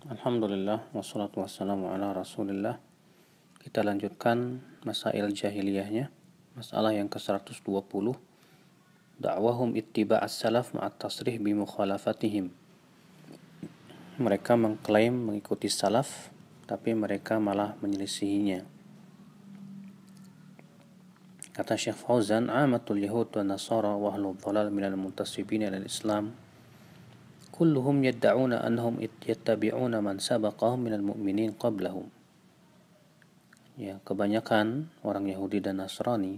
Alhamdulillah, wassalatu wassalamu ala rasulillah. Kita lanjutkan masail jahiliyahnya. Masalah yang ke-120. Da'wahum ittiba'as salaf ma'at tasrih bimukhalafatihim. Mereka mengklaim mengikuti salaf, tapi mereka malah menyelisihinya. Kata Syekh Fauzan, amatul yahud wa nasara wa ahlul dhalal minal muntasibina ilal islam kulluhum yadda'una annahum yattabi'una man sabaqahum minal mu'minin qablahum. Ya, kebanyakan orang Yahudi dan Nasrani,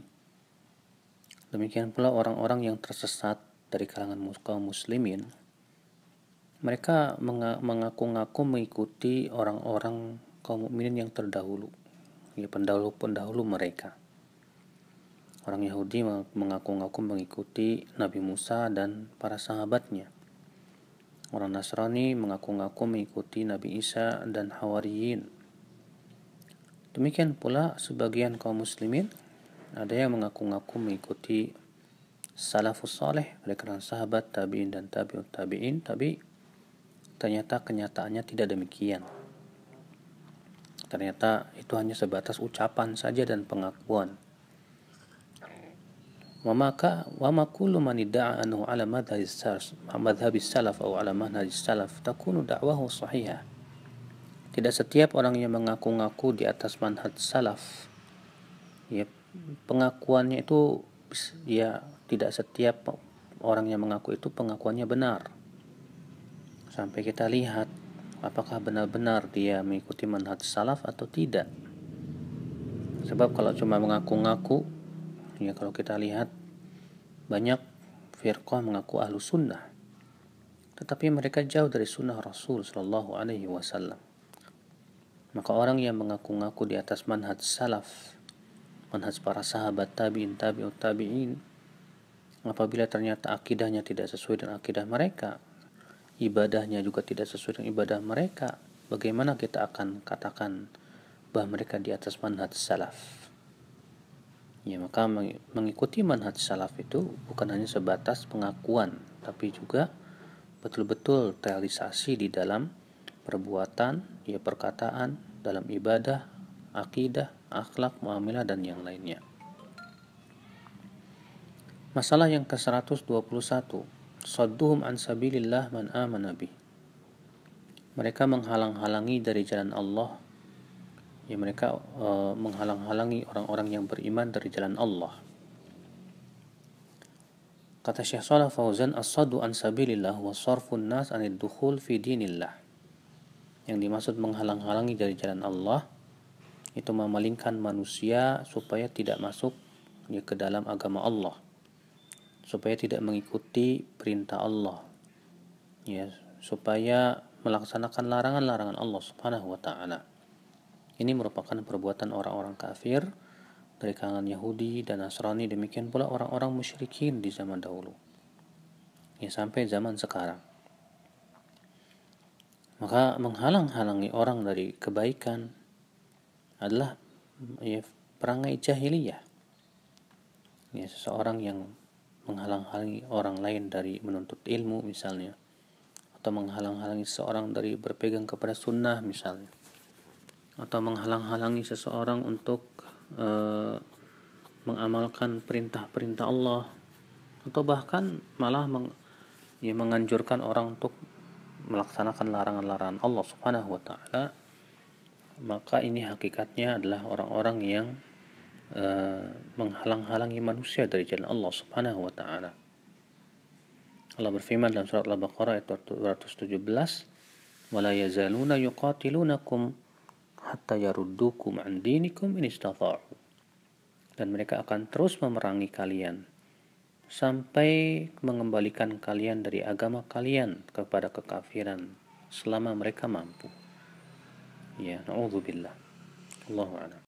demikian pula orang-orang yang tersesat dari kalangan kaum muslimin, mereka mengaku-ngaku mengikuti orang-orang kaum mukminin yang terdahulu, ya, pendahulu-pendahulu mereka. Orang Yahudi mengaku-ngaku mengikuti Nabi Musa dan para sahabatnya. Orang Nasrani mengaku-ngaku mengikuti Nabi Isa dan Hawariyin. Demikian pula sebagian kaum muslimin, ada yang mengaku-ngaku mengikuti salafus saleh, mereka kalangan sahabat, tabi'in dan tabi'ut tabi'in, tapi ternyata kenyataannya tidak demikian. Ternyata itu hanya sebatas ucapan saja dan pengakuan. Wa ma kullu man idda'a annahu ala madhhabis salaf atau ala manhajis salaf takunu da'wahu sahihah. Tidak setiap orang yang mengaku-ngaku di atas manhaj salaf, ya, pengakuannya itu, ya, tidak setiap orang yang mengaku itu pengakuannya benar. Sampai kita lihat apakah benar-benar dia mengikuti manhaj salaf atau tidak. Sebab kalau cuma mengaku-ngaku, ya, kalau kita lihat banyak firqah mengaku ahlu sunnah, tetapi mereka jauh dari sunnah Rasul Sallallahu Alaihi Wasallam. Maka orang yang mengaku-ngaku di atas manhaj salaf, manhaj para sahabat, tabi'in, tabi'ut tabi'in, apabila ternyata akidahnya tidak sesuai dengan akidah mereka, ibadahnya juga tidak sesuai dengan ibadah mereka, bagaimana kita akan katakan bahwa mereka di atas manhaj salaf? Ya, maka mengikuti manhaj salaf itu bukan hanya sebatas pengakuan, tapi juga betul-betul realisasi di dalam perbuatan, ya, perkataan, dalam ibadah, akidah, akhlak, muamalah dan yang lainnya. Masalah yang ke-121, sadduhum an sabilillah man amana bih. Mereka menghalang-halangi dari jalan Allah, ya, mereka menghalang-halangi orang-orang yang beriman dari jalan Allah. Kata Syekh Shalih Fauzan, as-saddu an sabilillah wa sarfun nas anid dukhul fi dinillah. Yang dimaksud menghalang-halangi dari jalan Allah itu memalingkan manusia supaya tidak masuk, ya, ke dalam agama Allah, supaya tidak mengikuti perintah Allah, ya, supaya melaksanakan larangan-larangan Allah Subhanahu wa taala. Ini merupakan perbuatan orang-orang kafir dari kalangan Yahudi dan Nasrani, demikian pula orang-orang musyrikin di zaman dahulu, ya, sampai zaman sekarang. Maka menghalang-halangi orang dari kebaikan adalah, ya, perangai jahiliyah. Ya, seseorang yang menghalang-halangi orang lain dari menuntut ilmu misalnya, atau menghalang-halangi seseorang dari berpegang kepada sunnah misalnya, atau menghalang-halangi seseorang untuk mengamalkan perintah-perintah Allah, atau bahkan malah menganjurkan orang untuk melaksanakan larangan-larangan Allah Subhanahu wa taala, maka ini hakikatnya adalah orang-orang yang menghalang-halangi manusia dari jalan Allah Subhanahu wa taala. Allah berfirman dalam surat Al-Baqarah ayat 217, "Wala yazaluna yuqatilunakum hatta yaruddukum an dinikum in istata'u." Dan mereka akan terus memerangi kalian sampai mengembalikan kalian dari agama kalian kepada kekafiran selama mereka mampu. Ya, na'udzubillah. Allahu a'lam.